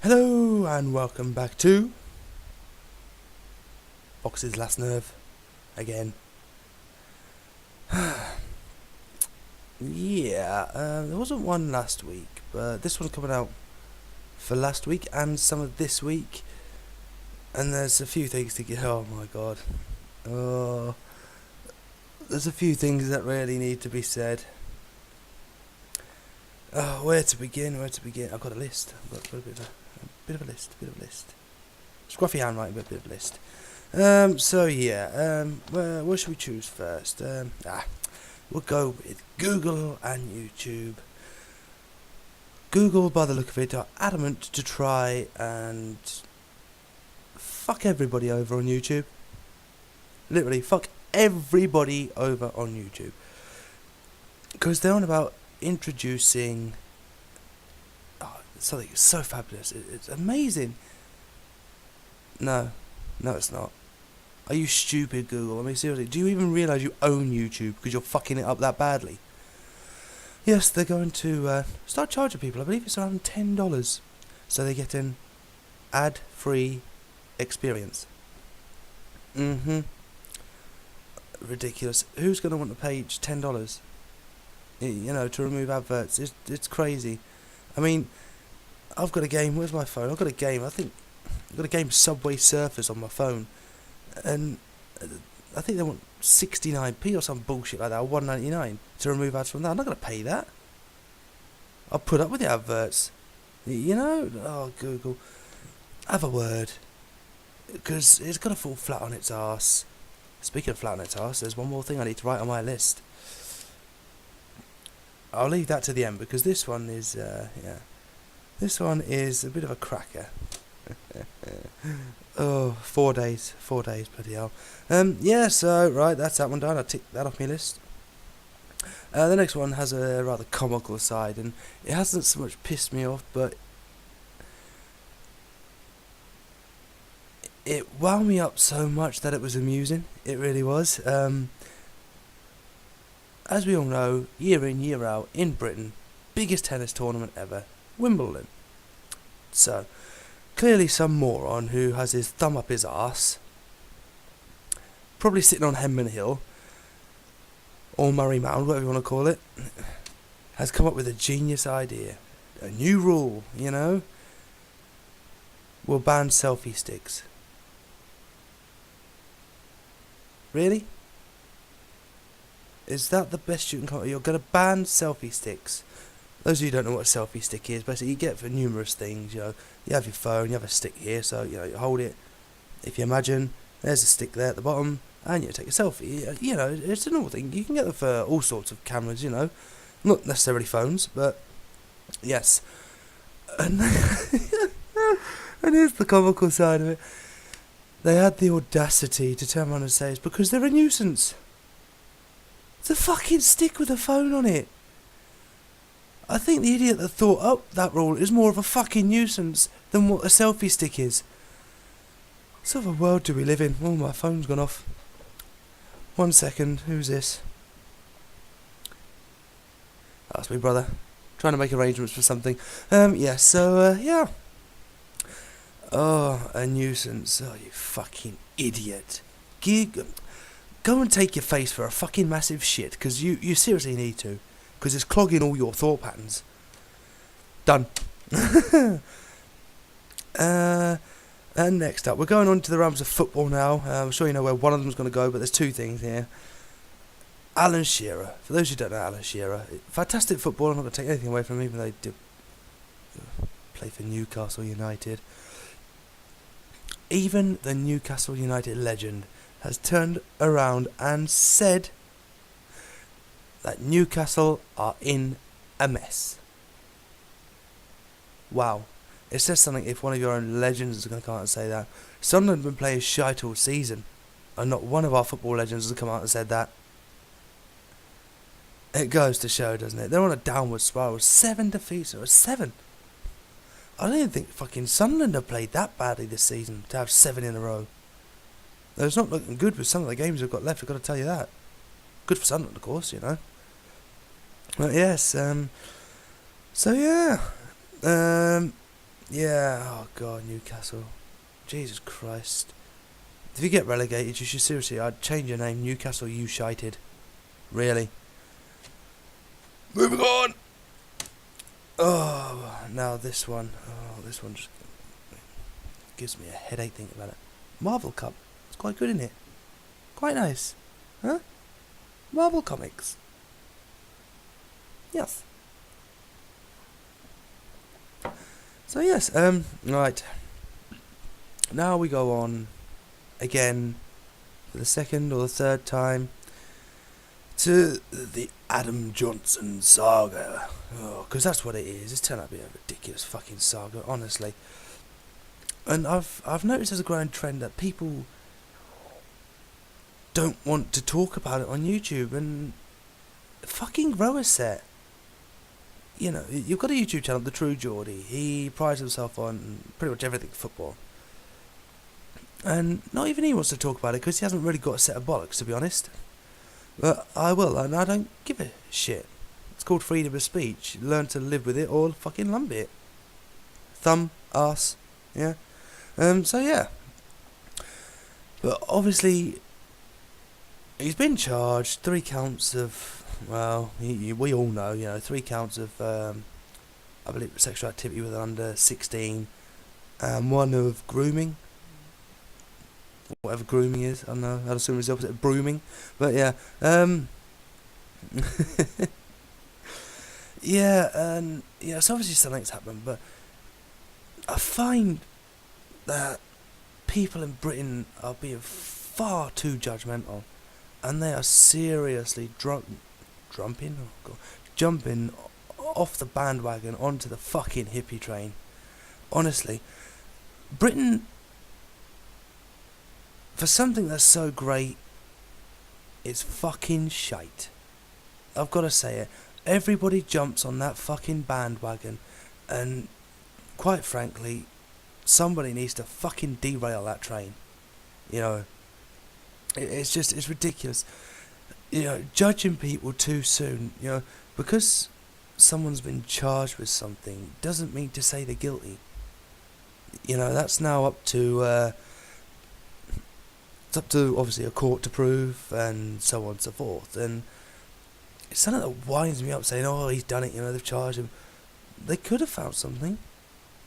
Hello and welcome back to Fox's Last Nerve again. There wasn't one last week, but this one's coming out for last week and some of this week. And there's a few things to get. Oh my god. There's a few things that really need to be said. Where to begin? I've got a list. I've got a bit of a list. Scruffy handwriting, but a bit of a list. Where should we choose first? We'll go with Google and YouTube. Google, by the look of it, are adamant to try and fuck everybody over on YouTube. Literally, fuck everybody over on YouTube. Because they're on about introducing something so fabulous. It's amazing. No, it's not. Are you stupid, Google? I mean, seriously, do you even realise you own YouTube because you're fucking it up that badly? Yes, they're going to start charging people. I believe it's around $10, so they get an ad-free experience. Ridiculous. Who's going to want to pay $10? To remove adverts? It's crazy. I mean, I've got a game. Where's my phone? I've got a game. I've got a game Subway Surfers on my phone, and I think they want 69p or some bullshit like that, or $1.99 to remove ads from that. I'm not going to pay that. I'll put up with the adverts. Oh, Google, have a word, because it's going to fall flat on its arse. Speaking of flat on its arse, there's one more thing I need to write on my list. I'll leave that to the end, because this one is, this one is a bit of a cracker. 4 days, bloody hell. Right, that's that one done. I'll tick that off my list. The next one has a rather comical side, and it hasn't so much pissed me off, but it wound me up so much that it was amusing. It really was. As we all know, year in, year out, in Britain, biggest tennis tournament ever, Wimbledon. So, clearly some moron who has his thumb up his arse, probably sitting on Henman Hill, or Murray Mound, whatever you want to call it, has come up with a genius idea. A new rule, will ban selfie sticks. Really? Is that the best you can come up with? You're going to ban selfie sticks. Those of you who don't know what a selfie stick is, basically you get it for numerous things. You have your phone, you have a stick here, so you hold it. If you imagine, there's a stick there at the bottom, and you take a selfie. It's a normal thing. You can get them for all sorts of cameras. Not necessarily phones, but yes. And here's the comical side of it. They had the audacity to turn around and say it's because they're a nuisance. It's a fucking stick with a phone on it. I think the idiot that thought up that rule is more of a fucking nuisance than what a selfie stick is. What sort of a world do we live in? Oh, my phone's gone off. 1 second, who's this? That's me, brother. Trying to make arrangements for something. Oh, a nuisance. Oh, you fucking idiot. Go and take your face for a fucking massive shit, because you seriously need to. Because it's clogging all your thought patterns. Done. And next up, we're going on to the realms of football now. I'm sure you know where one of them's going to go, but there's two things here. Alan Shearer. For those who don't know Alan Shearer, fantastic footballer. I'm not going to take anything away from him, even though he did play for Newcastle United. Even the Newcastle United legend has turned around and said that Newcastle are in a mess. Wow. It says something if one of your own legends is going to come out and say that. Sunderland have been playing shite all season, and not one of our football legends has come out and said that. It goes to show, doesn't it? They're on a downward spiral. 7 defeats, or 7. I don't even think fucking Sunderland have played that badly this season to have 7 in a row. Though it's not looking good with some of the games they've got left, I've got to tell you that. Good for Sunderland, of course, But yes, Yeah, oh god, Newcastle. Jesus Christ. If you get relegated, you should seriously, I'd change your name, Newcastle you shited. Really. Moving on! Oh, now this one. Oh, this one just gives me a headache thinking about it. Marvel Cup. It's quite good, isn't it? Quite nice. Huh? Marvel Comics. Yes. So yes, right. Now we go on again for the second or the third time to the Adam Johnson saga. Oh, because that's what it is. It's turned out to be a ridiculous fucking saga, honestly. And I've noticed there's a growing trend that people don't want to talk about it on YouTube, and fucking grow a set. You know, you've got a YouTube channel, The True Geordie. He prides himself on pretty much everything football. And not even he wants to talk about it because he hasn't really got a set of bollocks, to be honest. But I will, and I don't give a shit. It's called freedom of speech. Learn to live with it or fucking lump it. Thumb, arse, yeah. So yeah. But obviously, he's been charged 3 counts of, well, we all know, 3 counts of, I believe, sexual activity with an under 16, and 1 of grooming. Whatever grooming is, I don't know, I'd assume it's the opposite of brooming, but yeah, yeah, and, it's obviously something's happened, but I find that people in Britain are being far too judgmental, and they are seriously jumping off the bandwagon onto the fucking hippie train. Honestly, Britain, for something that's so great, is fucking shite. I've got to say it. Everybody jumps on that fucking bandwagon, and quite frankly, somebody needs to fucking derail that train. It's ridiculous. Judging people too soon, because someone's been charged with something doesn't mean to say they're guilty. That's now up to it's up to obviously a court to prove, and so on and so forth. And it's something that winds me up, saying, "Oh, he's done it." They've charged him. They could have found something.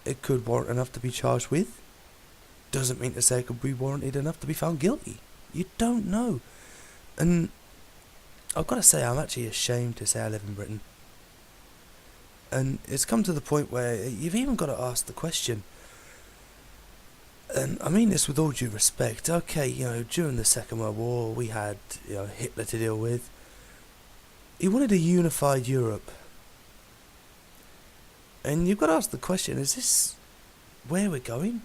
It could warrant enough to be charged with. Doesn't mean to say it could be warranted enough to be found guilty. You don't know. And I've got to say, I'm actually ashamed to say I live in Britain. And it's come to the point where you've even got to ask the question. And I mean this with all due respect. Okay, during the Second World War, we had, Hitler to deal with. He wanted a unified Europe. And you've got to ask the question, is this where we're going?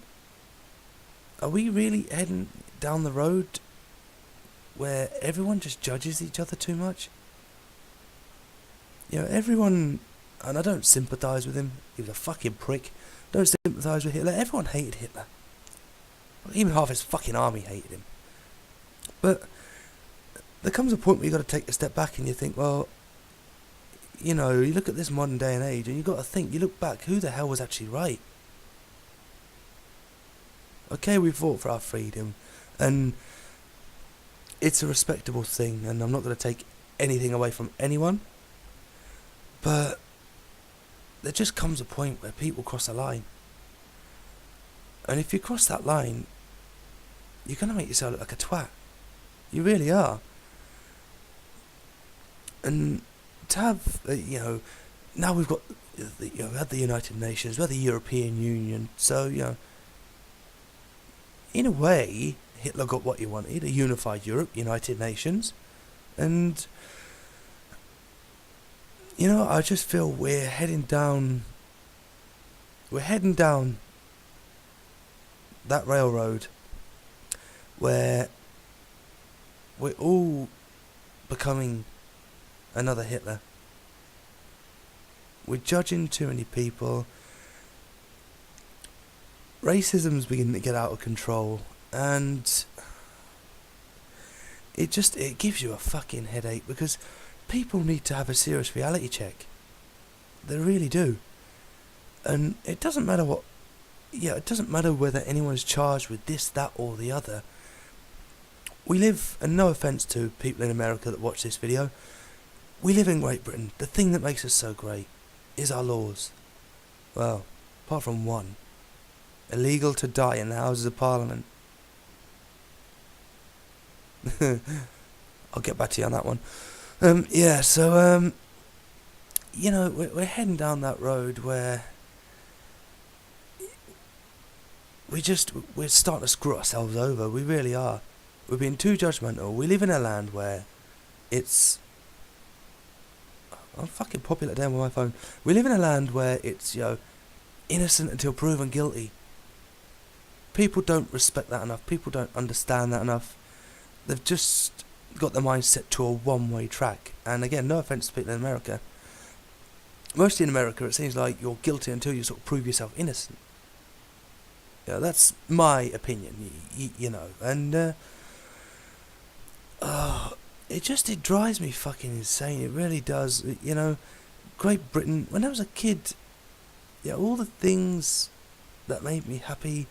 Are we really heading down the road where everyone just judges each other too much? Everyone, and I don't sympathise with him, he was a fucking prick, don't sympathise with Hitler, everyone hated Hitler. Even half his fucking army hated him. But there comes a point where you've got to take a step back and you think, well, you look at this modern day and age and you've got to think, you look back, who the hell was actually right? Okay, we fought for our freedom, and it's a respectable thing, and I'm not going to take anything away from anyone, but there just comes a point where people cross a line. And if you cross that line, you're going to make yourself look like a twat. You really are. And to have, now we've got, we had the United Nations, we had the European Union, so, in a way, Hitler got what he wanted, a unified Europe, United Nations, and, I just feel we're heading down that railroad where we're all becoming another Hitler. We're judging too many people. Racism's beginning to get out of control, and it gives you a fucking headache, because people need to have a serious reality check. They really do. And it doesn't matter what yeah, it doesn't matter whether anyone's charged with this, that, or the other. We live, and no offence to people in America that watch this video, we live in Great Britain. The thing that makes us so great is our laws. Well, apart from one. Illegal to die in the Houses of Parliament. I'll get back to you on that one. Yeah, so, you know, we're heading down that road where we're starting to screw ourselves over. We really are. We're being too judgmental. We live in a land where it's... I'm fucking popular down with my phone. We live in a land where it's, you know, innocent until proven guilty. People don't respect that enough. People don't understand that enough. They've just got their mind set to a one-way track. And again, no offence to people in America. Mostly in America, it seems like you're guilty until you sort of prove yourself innocent. Yeah, that's my opinion, you know. And it drives me fucking insane. It really does. You know, Great Britain. When I was a kid, yeah, all the things that made me happy,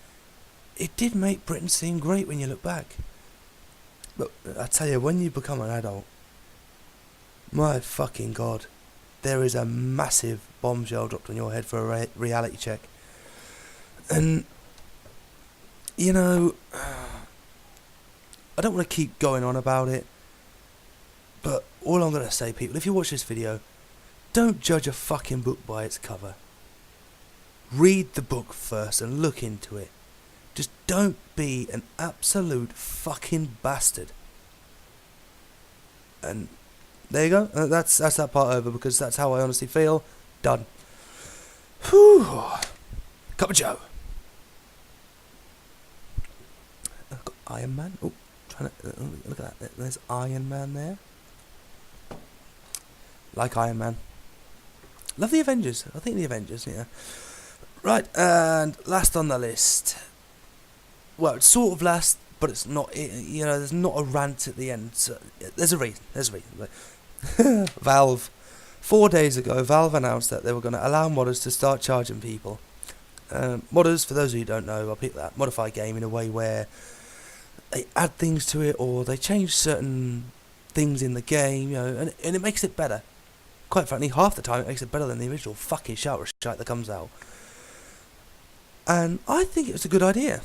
it did make Britain seem great when you look back. But I tell you, when you become an adult, my fucking God, there is a massive bombshell dropped on your head for a reality check. And, you know, I don't want to keep going on about it, but all I'm going to say, people, if you watch this video, don't judge a fucking book by its cover. Read the book first and look into it. Just don't be an absolute fucking bastard. And there you go. That's that part over, because that's how I honestly feel. Done. Whew. Cup of Joe. I've got Iron Man. Oh, trying to look at that. There's Iron Man there. Like Iron Man. Love the Avengers. I think the Avengers. Yeah. Right, and last on the list. Well, it's sort of last, but it's not. You know, there's not a rant at the end. So there's a reason. Valve. 4 days ago, Valve announced that they were going to allow modders to start charging people. Modders, for those of you who don't know, I'll pick that, modify a game in a way where they add things to it, or they change certain things in the game, you know, and it makes it better. Quite frankly, half the time it makes it better than the original fucking shower shite that comes out. And I think it was a good idea.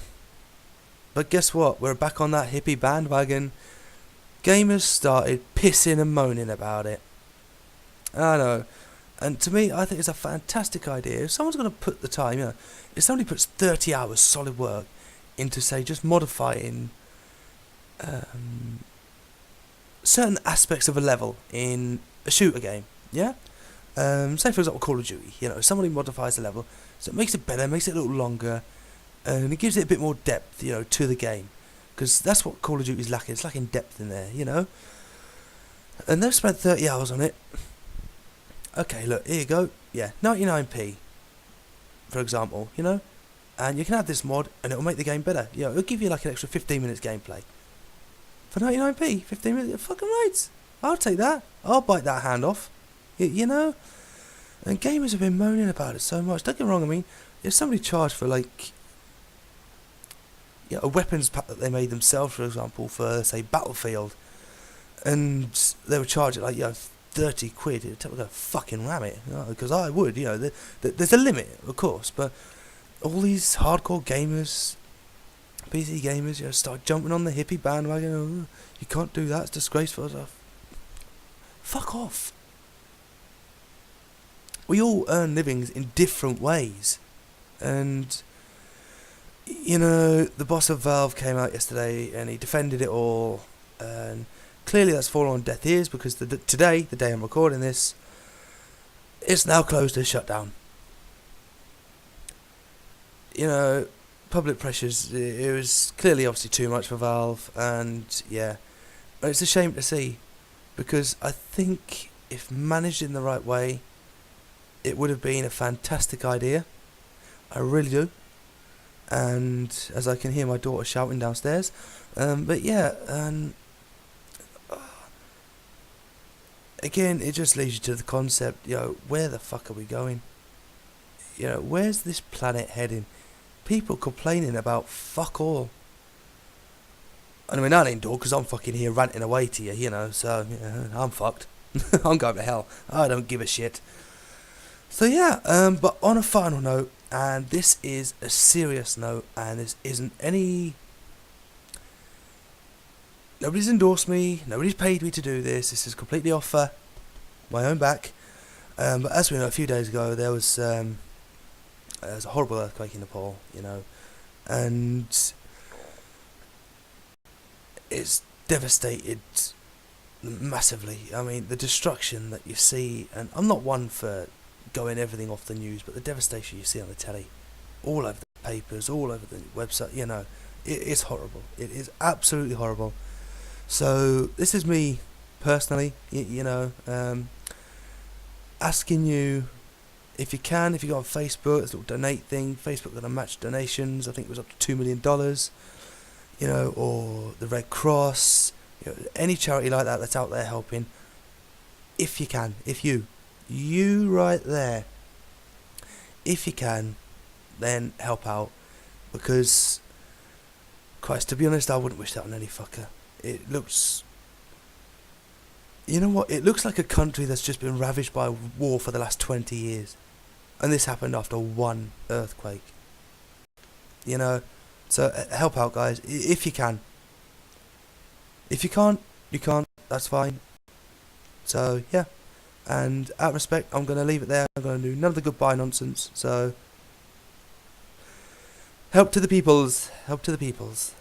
But guess what? We're back on that hippie bandwagon. Gamers started pissing and moaning about it. I know. And to me, I think it's a fantastic idea. If someone's going to put the time, you know, if somebody puts 30 hours solid work into, say, just modifying certain aspects of a level in a shooter game, yeah? Say, for example, Call of Duty, you know, somebody modifies the level, so it makes it better, makes it a little longer, and it gives it a bit more depth, you know, to the game. Because that's what Call of Duty is lacking. It's lacking depth in there, you know? And they've spent 30 hours on it. Okay, look, here you go. Yeah, 99p, for example, you know? And you can add this mod, and it'll make the game better. You know, it'll give you like an extra 15 minutes gameplay. For 99p, 15 minutes, fucking right. I'll take that. I'll bite that hand off. You know? And gamers have been moaning about it so much. Don't get me wrong, I mean, if somebody charged for, like, a weapons pack that they made themselves, for example, for, say, Battlefield, and they would charge it, like, 30 quid, it would take me to fucking ram it, because I would, you know, there's a limit, of course, but all these hardcore gamers, PC gamers, you know, start jumping on the hippie bandwagon. Oh, you can't do that, it's disgraceful. Fuck off. We all earn livings in different ways, and you know, the boss of Valve came out yesterday and he defended it all, and clearly that's fallen on deaf ears, because today, the day I'm recording this, it's now closed as shut down. You know, public pressures, it was clearly obviously too much for Valve, and yeah, it's a shame to see, because I think if managed in the right way, it would have been a fantastic idea. I really do. And as I can hear my daughter shouting downstairs, but yeah, and again, it just leads you to the concept, you know, where the fuck are we going? You know, where's this planet heading? people complaining about fuck all. I mean, I ain't door because I'm fucking here ranting away to you, you know, so I'm fucked. I'm going to hell. I don't give a shit. So yeah, but on a final note, and this is a serious note, and this isn't any... Nobody's endorsed me, nobody's paid me to do this, this is completely off my own back. But as we know, a few days ago, there was a horrible earthquake in Nepal, you know, and it's devastated massively. I mean, the destruction that you see, and I'm not one for going everything off the news, but the devastation you see on the telly, all over the papers, all over the website, you know, it's horrible. It is absolutely horrible. So this is me personally, you know, asking you, if you can, if you go on Facebook, this little donate thing, Facebook gonna match donations, I think it was up to $2 million, you know, or the Red Cross, you know, any charity like that that's out there helping, if you can, if you right there, if you can, then help out, because, Christ, to be honest, I wouldn't wish that on any fucker. It looks... You know what? It looks like a country that's just been ravaged by war for the last 20 years. And this happened after one earthquake. You know? So, help out, guys. If you can. If you can't, you can't. That's fine. So, yeah. And, out of respect, I'm going to leave it there. I'm going to do none of the goodbye nonsense. So, help to the peoples. Help to the peoples.